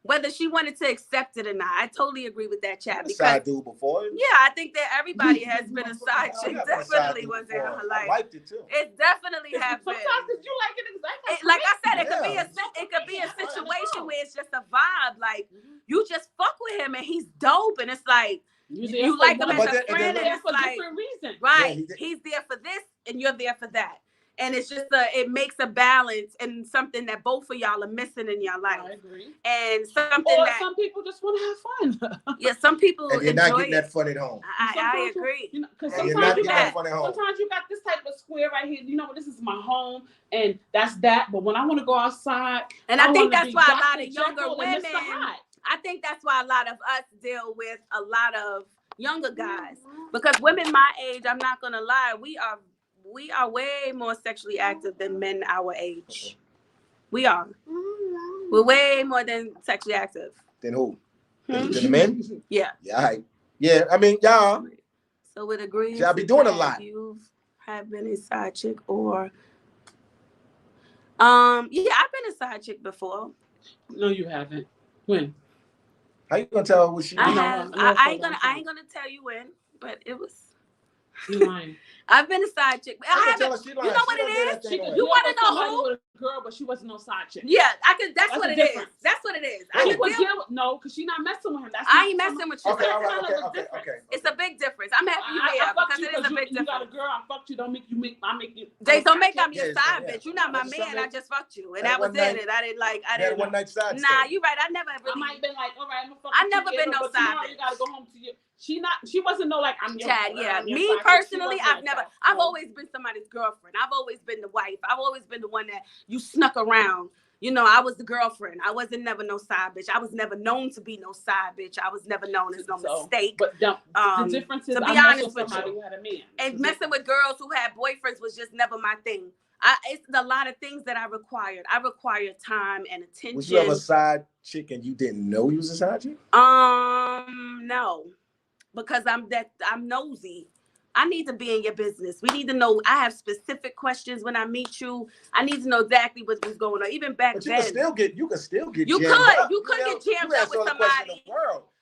Whether she wanted to accept it or not. I totally agree with that, chat. Because, side dude before. Yeah, I think that everybody has been a side chick. Definitely was in her life. I liked it too. It definitely has been. Sometimes if you like it exactly. Like I said, it could be a situation where it's just a vibe. Like you just fuck with him and he's dope, and it's like you like him as a friend, and it's like different reason. Right, he's there for this, and you're there for that. And it's just it makes a balance and something that both of y'all are missing in your life. I agree. And something or that some people just want to have fun. Yeah, some people and you're enjoy not getting it. that fun at home. I agree. You know, because And you're not sometimes getting that fun at home. sometimes you got this type of square right here. You know what? This is my home, and that's that. But when I want to go outside, and I think that's why a lot Dr. of younger Jekyll and women. Mr. Hyde. I think that's why a lot of us deal with a lot of younger guys, because women my age, I'm not gonna lie, we are way more sexually active than men our age. We are. We're way more than sexually active. Then who? Than the men? Yeah. Yeah. All right. Yeah. I mean, y'all. So it agrees. Y'all be doing a lot. You have been a side chick or yeah, I've been a side chick before. No, you haven't. When? How you gonna tell her what she? I ain't gonna tell you when, but it was. You're lying. I've been a side chick. You know what it is? You want to know who? With a girl, but she wasn't no side chick. Yeah, I could. That's what it is. That's what it is. I would deal with because she's not messing with him. I ain't messing with you. Okay, all right, okay. It's a big difference. I'm happy you here because it is a big difference. You got a girl. I fucked you. I make you. They don't make I'm your side bitch. You're not my man. I just fucked you, and that was it. I didn't like. I didn't. One night side. Nah, you right. I never really. I might have been like, all right, I'm gonna fuck. I never been no side bitch. You gotta go home to you. She wasn't no like I'm your Chad, yeah. Me personally, I've always been somebody's girlfriend. I've always been the wife. I've always been the one that you snuck around. You know, I was the girlfriend. I wasn't never no side bitch. I was never known to be no side bitch. I was never known as no mistake. But the difference is, to be honest with somebody you, who had a man. And messing with girls who had boyfriends was just never my thing. It's a lot of things that I required. I required time and attention. Was you ever a side chick and you didn't know you was a side chick? No. Because I'm nosy. I need to be in your business. We need to know. I have specific questions when I meet you. I need to know exactly what's going on. Even back then. You can still get You jammed could. up. You could get jammed up with somebody.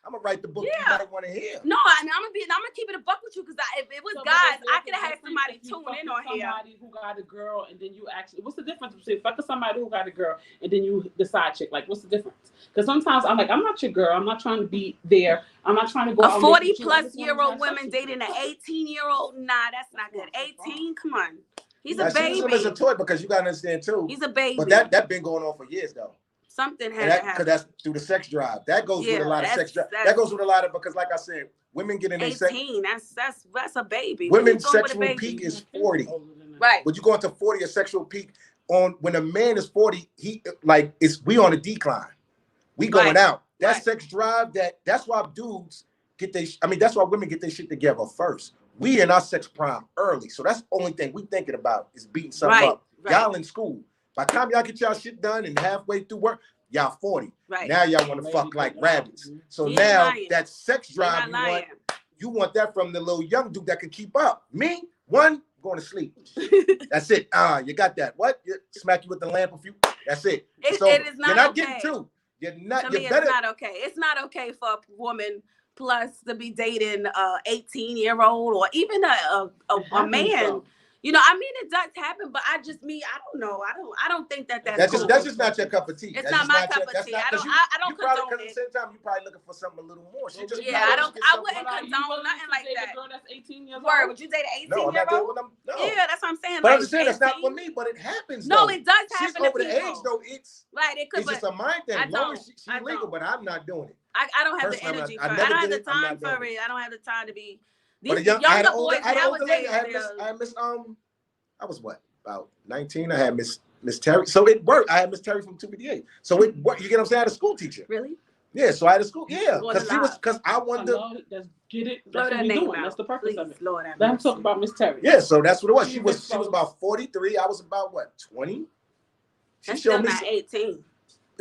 I'm gonna write the book you might want to hear. No, I'm gonna keep it a buck with you because if it was guys, I could have had somebody tune in on here. Somebody who got a girl and then you actually, what's the difference between fucking somebody who got a girl and then you the side chick? Like, what's the difference? Because sometimes I'm like, I'm not your girl. I'm not trying to be there. I'm not trying to go. A 40-plus-year-old woman dating an 18-year-old? Nah, that's not good. 18? Come on. He's a baby. She's as a toy because you gotta understand too. He's a baby. But that been going on for years though. Something had to happen. Because that's through the sex drive. That goes with a lot of sex drive. That goes with a lot of, because like I said, women get in their 18, that's a baby. Women's sexual peak is 40. Right. When you go into 40, a sexual peak when a man is 40, we on a decline. We going out. That sex drive, that's why dudes that's why women get their shit together first. We in our sex prime early. So that's the only thing we thinking about is beating something up. Y'all in school. By the time y'all get y'all shit done and halfway through work, y'all 40. Right. Now y'all want to fuck like rabbits. So now that sex drive you want that from the little young dude that can keep up. Me, going to sleep. That's it. You got that. What? Smack you with the lamp a few. That's it. It is not you're not okay. getting two. You're not. To me, it's not okay. It's not okay for a woman plus to be dating a 18-year-old or even a man. So. You know, I mean, it does happen, but I don't know. I don't think that's cool. That's just not your cup of tea. It's not my cup of tea. I don't condone it. At the same time, you probably looking for something a little more. I wouldn't condone nothing like The that. girl that's 18 years Word, old? would you date an 18 No, I'm year not doing old? what no. Yeah, that's what I'm saying. But like I'm just saying that's not 18. for me, but it happens. No, though. it does She's happen to over the people. age though. It's Right, it could. it's just a mind thing. I As long don't. as she's I legal, don't. but I'm not doing it. I don't have the Personally, energy I for it. never I don't have did the it. I'm time not for doing it. I don't have the time to be. But These I had younger an older, boys I had an older lady. nowadays. I had Miss I was what, about 19. I had Miss Terry. So it worked. I had Miss Terry from 258. So it worked. You get what I'm saying? I had a school teacher. Really? Yeah. So I had a school. Yeah. Going to Because I wanted to. Let's get it. Blow That's what that we name doing. out. That's the purpose of it. Lord, Let him talk about Miss Terry. Yeah. So that's what it was. She She was exposed. about 43. I was about what, 20? She That's showed still me. not 18.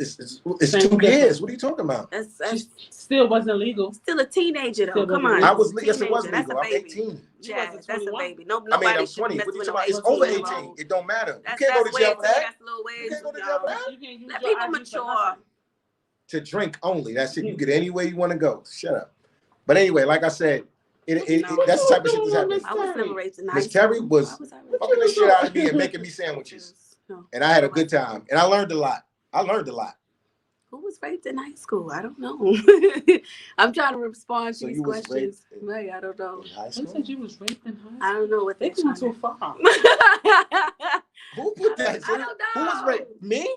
It's Same 2 difference. years. What are you talking about? That's She still wasn't legal. still a teenager though. Still Come wasn't on. legal. I was. Yes, it Teenager. was That's legal. a I'm baby. 18. She Yeah, wasn't that's a 21. baby. No, I mean, nobody I'm should 20. mess What are you with talking no about? It's over 18-year-old. 18. It don't matter. You That's can't go to way jail too. for that. That's a little way. You can't go to too jail for young. that. You can't use Let your people ID for mature. nothing. To drink only. That's it. You get any way you want to go. Shut up. But anyway, like I said, No. that's the type of shit that's happening. I was never raped in high Miss school. Terry was Why was I raped? fucking the shit out of me and making me sandwiches. No. And I had a good time. And I learned a lot. Who was raped in high school? I don't know. I'm trying to respond to So these you was questions. raped in- Right, I don't know. In high They school? said you was raped in high school. I don't know what They they're going trying too far. Who put that? I don't Who was know. raped? Me?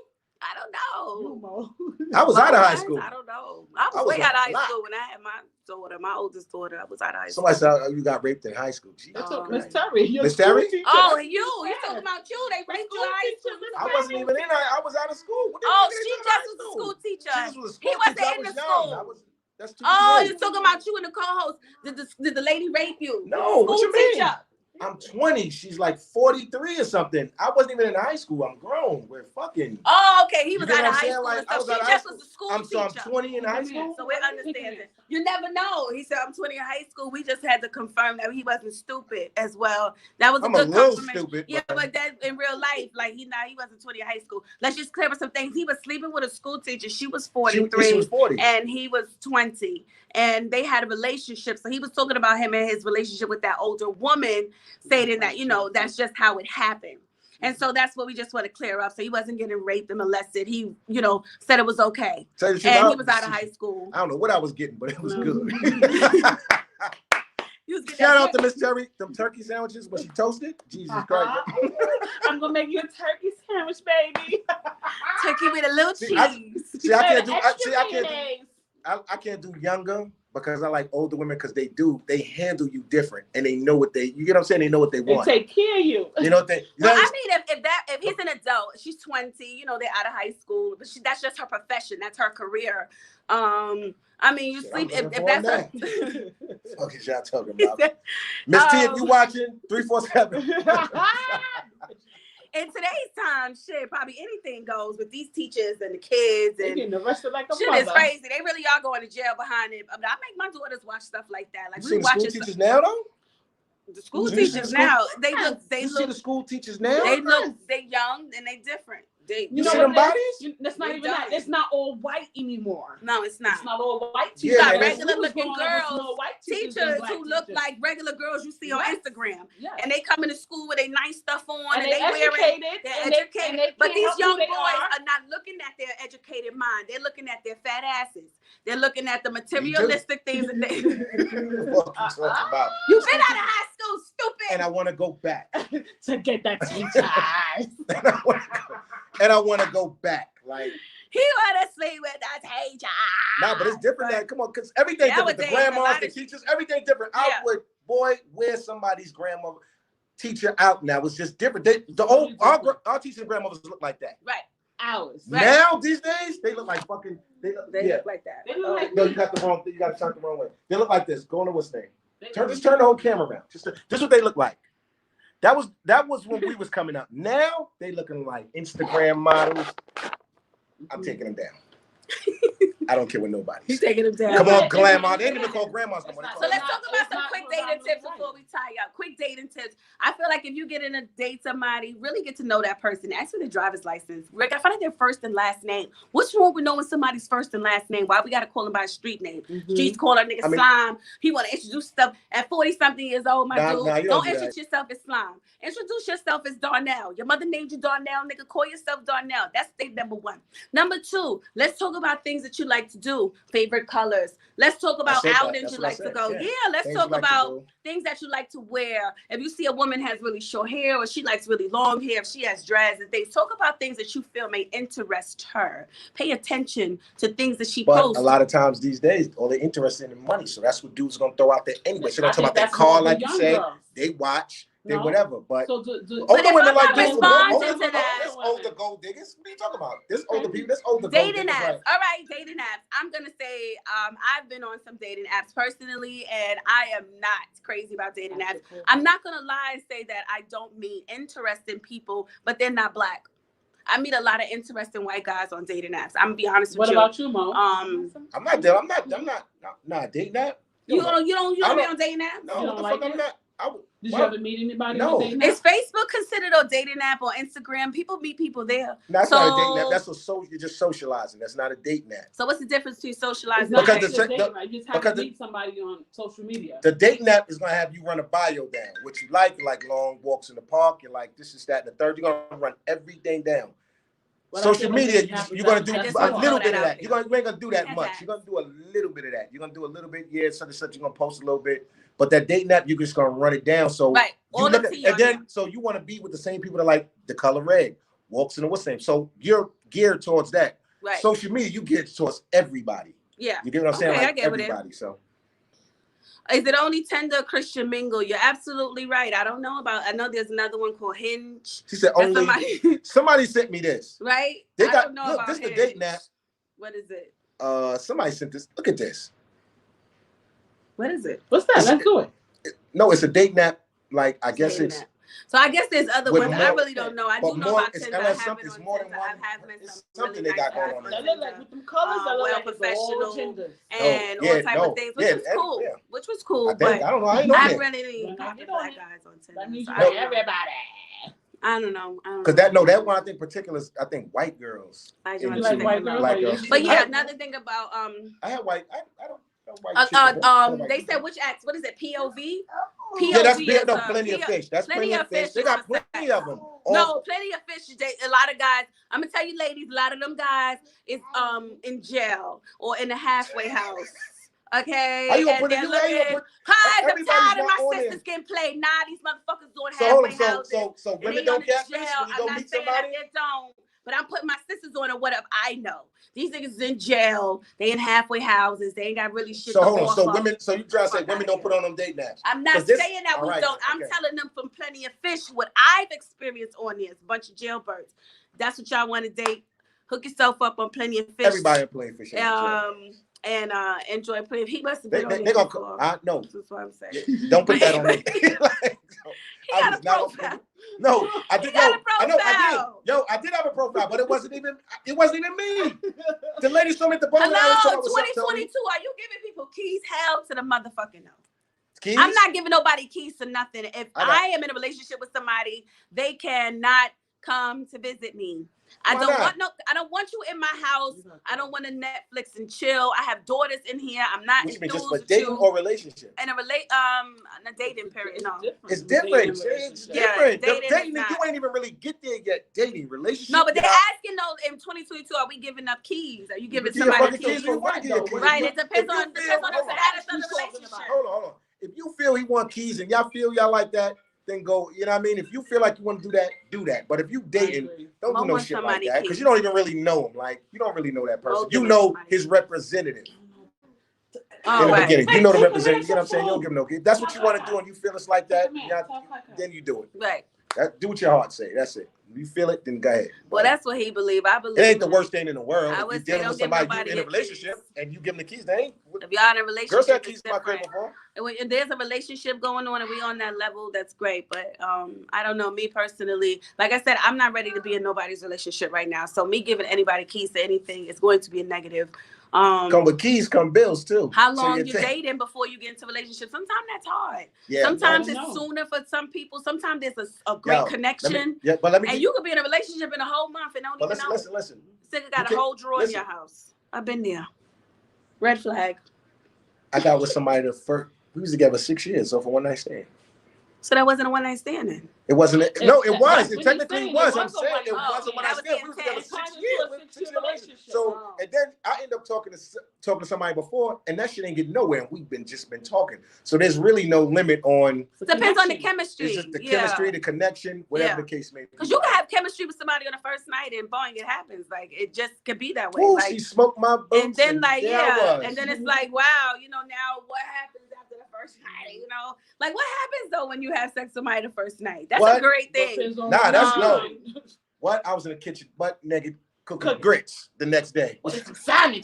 I don't know. I was out of high school. I don't know. I was I was way out of on high block. school when I had my daughter, my oldest daughter. I was out of high school. Somebody said oh, you got raped in high school. Jesus They took Christ. Miss Terry. your Miss school Terry? teacher. Oh, That's and you what talking said. about you? They raped you in School high teacher, school. I wasn't even in high. I was out of school. What the Oh, fuck are they she talking just about was a high school teacher. She just was a school He wasn't teacher. I in was the young. school. That's too Oh, late. you're talking about you and the co-host. Did the lady rape you? No, what you mean? Teacher. I'm 20. She's like 43 or something. I wasn't even in high school. I'm grown. We're fucking. Oh, okay. He You was get out what of I'm high saying? school Like, and I stuff. was out She of high just school. was a school So I'm teacher. 20 in high school? So we understand it. You never know. He said I'm 20 in high school. We just had to confirm that he wasn't stupid as well. That was a I'm good a little confirmation. stupid. Yeah, but that in real life, like he wasn't 20 in high school. Let's just clear up some things. He was sleeping with a school teacher. She was 43. She was 40. And he was 20. And they had a relationship. So he was talking about him and his relationship with that older woman, stating that, that's just how it happened. And so that's what we just want to clear up. So he wasn't getting raped and molested. He, said it was okay. And he was out of high school. I don't know what I was getting, but it was good. Shout out to Miss Terry, them turkey sandwiches when she toasted. Jesus Christ. I'm going to make you a turkey sandwich, baby. Turkey with a little cheese. I can't do younger because I like older women because they handle you different and they know what you get what I'm saying? They know what they want. They take care of you. You know what they Well, I mean, if he's an adult, she's 20, they're out of high school, but that's just her profession. That's her career. I mean, you sleep if that's her. What is y'all talking about? Miss T, if you watching, 347. In today's time, shit, probably anything goes with these teachers and the kids and getting arrested like a shit mother. is crazy. They really are going to jail behind it. I make my daughters watch stuff like that. Like you see the school teachers now though? The school teachers now, they look. See the school teachers now? They young and they different. You see them bodies? That's not even that. It's not all white anymore. No, it's not. It's not all white. You got regular looking girls, teachers who look like regular girls you see on Instagram. Yes. And they come into school with their nice stuff on and they educated. educated. But these young boys are not looking at their educated mind. They're looking at their fat asses. They're looking at the materialistic things. And What you talking about? You've been out of high school, stupid. And I want to go back. To get that teacher. And I want to go back. Like he want to sleep with the teacher. Nah, but it's different. Now. Come on, because everything's different. The grandmas, the teachers, everything's different. I would, wear somebody's grandmother teacher out now. It's just different. Our teachers and grandmothers look like that. Right. Ours. Right. Now these days they look like fucking. They look like that. They look like no, you got the wrong thing. You got to turn the wrong way. They look like this. Go on to what's name. Turn the whole camera around. Just what they look like. That was when we was coming up. Now they looking like Instagram models. I'm taking them down. I don't care what nobody. He's taking them down. Come on, grandma. They ain't even call grandmas no more. So let's talk about some quick dating tips before we tie up. Quick dating tips. I feel like if you get in a date somebody, really get to know that person. Ask for their driver's license. Rick, I find out their first and last name. What's wrong with knowing somebody's first and last name? Why we gotta call them by a street name? Streets call a nigga Slime. He wanna introduce stuff at 40-something years old, my dude. Don't introduce yourself as Slime. Introduce yourself as Darnell. Your mother named you Darnell, nigga. Call yourself Darnell. That's state number one. Number two, let's talk about things that you like to do. Favorite colors. Let's talk about outings you like to go. Yeah, let's talk about Example. things that you like to wear. If you see a woman has really short hair or she likes really long hair, if she has dreads and things, talk about things that you feel may interest her. Pay attention to things that she posts. But a lot of times these days, all they're interested in money. So that's what dudes gonna throw out there anyway. So they're talking about that car, like you say. They watch, they whatever. But older women like this. There's older gold diggers. What are you talking about? There's older people. There's older dating apps. Right. All right, dating apps. I'm gonna say I've been on some dating apps personally, and I am not crazy about dating apps. I'm not gonna lie and say that I don't meet interesting people, but they're not black. I meet a lot of interesting white guys on dating apps. I'm gonna be honest with you. What about you, Mo? I'm not dating app. You don't be on dating apps? No, what the fuck I'm not. Did you ever meet anybody on dating app? Is Facebook considered a dating app or Instagram? People meet people there. That's not a dating app. That's you're just socializing. That's not a dating app. So what's the difference between socializing? Because you just have to meet somebody on social media. The dating app is gonna have you run a bio down. What you like long walks in the park. You're like this is that and the third. You're gonna run everything down. Well, social media, you're gonna do a little bit of that. You ain't gonna do that much. You're gonna do a little bit of that. You're gonna do a little bit, such and such. You're gonna post a little bit, but that dating app, you're just gonna run it down. So so you want to be with the same people that like the color red, walks in the what's name. So you're geared towards that. Right. Social media, you geared towards everybody. Yeah. You get what I'm saying? Like I get everybody. So. Is it only Tinder, Christian Mingle? You're absolutely right. I know there's another one called Hinge. She said only somebody sent me this. Right? They got look, this is the dating app. What is it? Somebody sent this. Look at this. What is it? What's that? Let's do it. No, it's a dating app. Like I guess it's app. So I guess there's other ones. I really don't know. I do know about Tinder. I have been on Tinder. I've had something they got going on. They look like with them colors. They look like professional and all type of things, which was cool. Yeah. Which was cool. But I don't know. I really didn't talk to black guys on Tinder. That means everybody. I don't know. Because that one I think particular is I think white girls. I do like white girls. But yeah, another thing about I have white. I don't. They said which acts? What is it? POV? Yeah, that's Plenty of Fish. That's Plenty of Fish. They got plenty of them. No, Plenty of Fish. A lot of guys. I'm gonna tell you, ladies. A lot of them guys is in jail or in a halfway house. Okay, and they're looking. I'm tired of my sisters getting played. Nah, these motherfuckers doing halfway houses. So women don't catfish when you go meet somebody. They don't. But I'm putting my sisters on and whatever I know. These niggas in jail. They in halfway houses. They ain't got really shit. So hold on. So women. So you try to say women don't put on them dating apps? I'm not saying that we don't. I'm telling them from Plenty of Fish what I've experienced on this. A bunch of jailbirds. That's what y'all want to date. Hook yourself up on Plenty of Fish. Everybody in Plenty of Fish. And enjoy Plenty. He must have been on they gonna. I know. That's what I'm saying. Don't put that on me. He got a profile. No, I did. I did. Yo, I did have a profile, but it wasn't even me. The lady told me at the bar. Hello, 2022. Are you giving people keys? Hell to the motherfucking no. Keys? I'm not giving nobody keys to nothing. If I am in a relationship with somebody, they cannot come to visit me. I don't want you in my house. I don't want to Netflix and chill. I have daughters in here. I'm not enthused just for dating or relationship. And a dating period. No, it's different. It's different. Dating, you ain't even really get there yet. Dating, relationship. No, but they're asking though. In 2022, are we giving up keys? Are you giving somebody keys? Right. It depends on the status of the relationship. Hold on. If you feel he want keys and y'all feel y'all like that, then go, you know what I mean? If you feel like you want to do that, do that. But if you dating, don't do no shit like that because you don't even really know him. Like, you don't really know that person. You know his representative in the beginning. You know the representative. You know what I'm saying? You don't give him no key. If that's what you want to do and you feel it's like that, then you do it. Right. Do what your heart say. That's it. If you feel it, then go ahead. Well, that's what he believe. I believe it ain't the worst thing in the world. I would if you're dealing with somebody in a relationship and you give them the keys, they ain't. If y'all in a relationship, girls have keys to my crib before. And there's a relationship going on and we on that level, that's great. But I don't know, me personally, like I said, I'm not ready to be in nobody's relationship right now. So me giving anybody keys to anything is going to be a negative. Come with keys, come bills too. How long you dating before you get into a relationship? Sometimes that's hard. Yeah, sometimes it's sooner for some people. Sometimes there's a great connection. And you could be in a relationship in a whole month and don't even know. Listen. Sick got a whole drawer in your house. I've been there. Red flag. I got with somebody we was together 6 years, so for one night stand. So that wasn't a one night stand then. It wasn't. No, it was. That's It what technically he's was. saying. I'm saying it wasn't when I that was said the we was together intent. 6 It's years. a 6-year relationship. So Oh. and then I end up talking to somebody before, and that shit ain't getting nowhere. And we've just been talking. So there's really no limit on. Depends on the chemistry. It's just the chemistry, the connection, whatever the case may be. Because you can have chemistry with somebody on the first night, and boing, it happens. Like it just could be that way. Ooh, like she smoked my boots. and then like and and then it's like wow, now what happens after the first night? Like what happens though when you have sex with somebody the first night? That's a great thing. Nah, that's no. What? I was in the kitchen, butt naked, cooking grits the next day.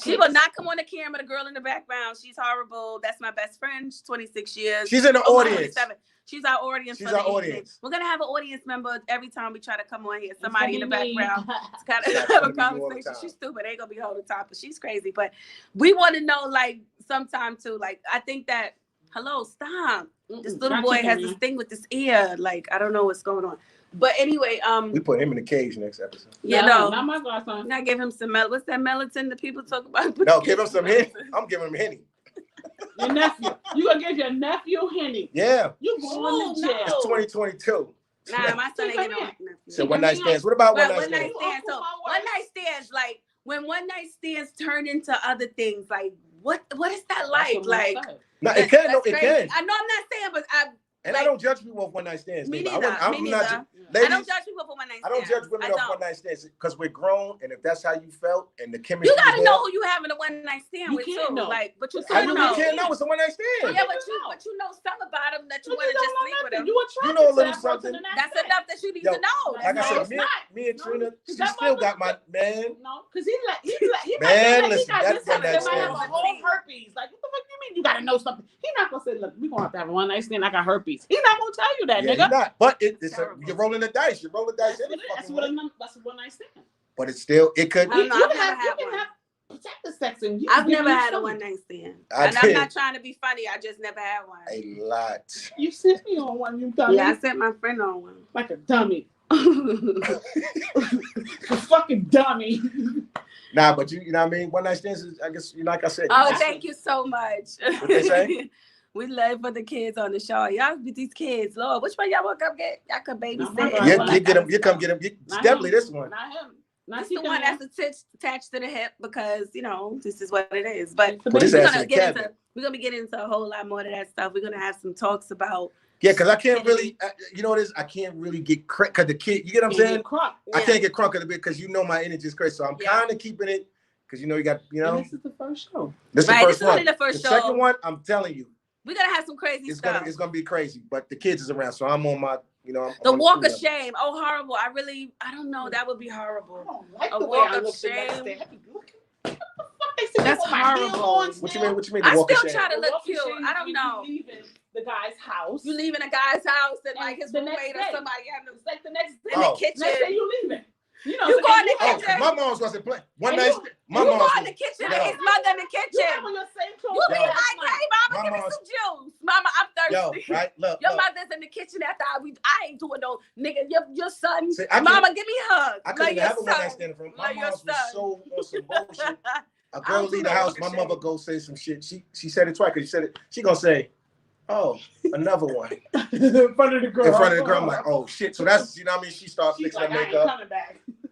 She will not come on the camera. The girl in the background, she's horrible. That's my best friend. She's 26 years. She's in the audience. 27. She's our audience. She's our audience. We're gonna have an audience member every time we try to come on here. Somebody in the background to kind of have a conversation. She's stupid. Ain't gonna be holding top, but she's crazy. But we want to know, like, sometime too. Like, I think that. Hello, stop. This little boy has this thing with his ear. Like, I don't know what's going on. But anyway, we put him in the cage next episode. Not my godson. I give him some what's that melatonin that people talk about? No, give him some Henny. I'm giving him Henny. Your nephew. You gonna give your nephew Henny? Yeah. You going to jail? It's 2022. Nah, my son ain't getting no nephew. So one night stands. What about one night one stands? night stands. So one night stands, like when one night stands turn into other things, like what is that like? Like no, it can. No, it can. I know I'm not saying, but I don't judge people off one night stands. Me neither. I'm me not. neither. Ladies, I don't judge people for one night stands. I don't judge women off one night stands because we're grown, and if that's how you felt and the chemistry, you gotta know who you having a one night stand with too. Know. Like, but you how can't you know. can't know it's a one night stand. Yeah, but you know something about him that you want to just sleep with him. You know a little something. That's enough that you need to know. Like I said, me and Trina, she still got my man. No, because he man, listen, that's one night stand. stand. Have a whole herpes. Like, what the fuck you mean? You gotta know something. He's not gonna say, look, we gonna have to have a one night stand. I got herpes. He's not gonna tell you that, nigga. He's not. But you're rolling the dice. You're rolling the dice. That's what a one night stand. But it's still, it could. I don't know, I've never had one. Protective sex and I've never had a one night stand. And I'm not trying to be funny. I just never had one. A lot. You sent me on one, you dummy. Yeah, I sent my friend on one. Like a dummy. A fucking dummy. Nah, but you know what I mean? One night stands is, I guess, like I said. Oh, thank you so much. What they say? We love for the kids on the show. Y'all with these kids, Lord. Which one y'all want to come get? Y'all come babysit. You get them. You come get them. Definitely this one. Not him. That's the one that's attached to the hip because this is what it is. But we're gonna be getting into a whole lot more of that stuff. We're gonna have some talks about. Yeah, because I can't really, you know what it is? I can't really get crunk because the kid. You get what I'm saying? I can't get crunk a bit because my energy is crazy. So I'm kind of keeping it because you got. And this is the first show. This is the first one. Only the first show. The second one, I'm telling you. We're gonna have some crazy stuff. It's gonna be crazy, but the kids is around, so I'm on my, the walk of shame. Oh, horrible! I don't know. That would be horrible. I don't like a walk of shame. That's horrible. What you mean? I still try to look cute. I don't know. You leaving the guy's house. You leaving a guy's house and like his roommate or somebody having like the next day in the kitchen. Next day you leaving. You go in the kitchen. My mom's wasn't playing. One night. My mom go in the kitchen. His mother in the kitchen. You be like, hey, mama, give me some juice. Mama, I'm thirsty. Yo, right? Look, your mother's in the kitchen after I ain't doing no nigga. Your son. See, mama, give me a hug. I couldn't have a one night stand from. My mom was so on some bullshit. A girl leave the house. My mother go say some shit. She said it twice because she said it. She gonna say, "Oh, another one." In front of the girl. I'm like, "Oh shit!" So that's what I mean. She starts fixing her makeup.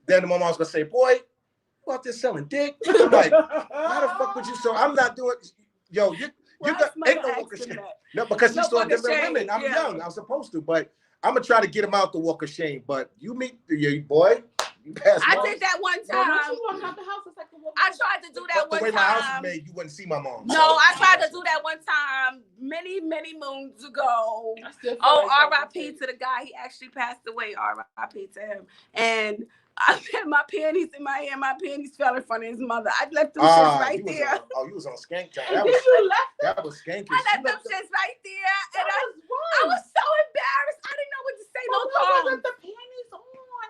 Then my mom's gonna say, "Boy, you out there selling dick?" I'm like, "How the fuck would you?" So I'm not doing. Yo, you got ain't no walk of shame. No, because she saw different women. I'm young. I'm supposed to, but I'm gonna try to get him out the walk of shame. But you meet your boy. I did that one time. I tried to do that one time. The way my house is made, you wouldn't see my mom. No, I tried to do that one time many moons ago. Oh, R.I.P. to the guy. He actually passed away. R.I.P. to him. And I had my panties in my hand. My panties fell in front of his mother. I left them shits right there. You was on skank time. That was skanky. I left them shits right there. And I was so embarrassed. I didn't know what to say. No wasn't the panties on,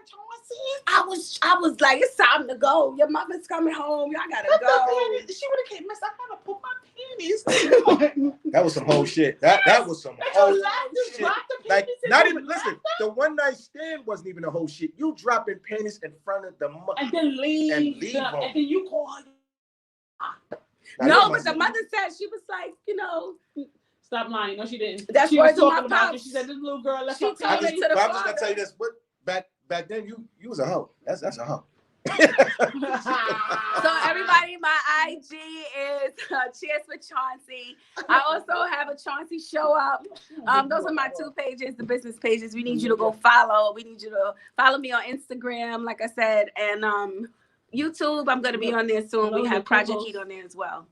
Choncy? I was like, it's time to go. Your mother's coming home. Y'all gotta go. She would have came, miss. I gotta put my panties. That was some whole shit. That was some whole shit. Like, not even, listen, the one night stand wasn't even a whole shit. You dropping panties in front of the mother. And then leave. And then you call her. No, but the mother said, she was like, Stop lying. No, she didn't. That's she was words of my talking about mouth. it. She said this little girl left She her told I'm me parents. to the just gonna father. tell you this, but back then you was a hoe. That's a hoe. So everybody, my IG is Cheers for Choncy. I also have a Choncy show up. Those are my 2 pages, the business pages. We need you to go follow. We need you to follow me on Instagram, like I said, and YouTube. I'm gonna be on there soon. We have Project Heat on there as well.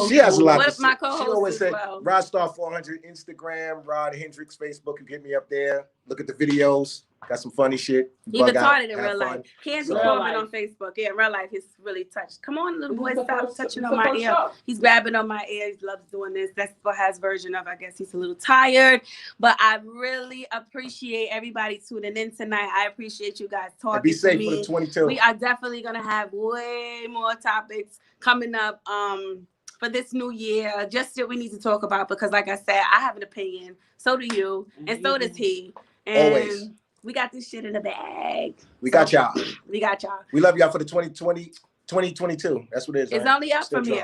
She has a lot What to if my say. She co-host always as said, well? Rodstar400 Instagram, Rod Hendricks Facebook. You get me up there. Look at the videos. Got some funny shit. He Bug out, retarded in have real fun. life. Candy So- Corbin on Facebook. Yeah, in real life, he's really touched. Come on, little boy, stop touching on my ear. Show. He's grabbing on my ear. He loves doing this. That's what has version of. I guess he's a little tired, but I really appreciate everybody tuning in tonight. I appreciate you guys talking And be safe to me. for the 22. We are definitely gonna have way more topics coming up. For this new year, just that we need to talk about because, like I said, I have an opinion. So do you, and so does he. And Always. we got this shit in the bag. We got y'all. We got y'all. We love y'all for the 2022. That's what it is. It's right? only up Still from drunk.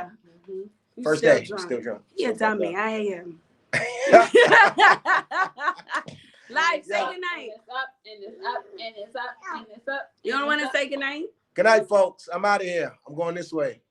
here. You First still day. drunk. Still drunk. You're a Still fucked dummy. up. I am. Live, say goodnight. It's up and it's up and it's up and it's up. You don't want to say goodnight? Good night, folks. I'm out of here. I'm going this way.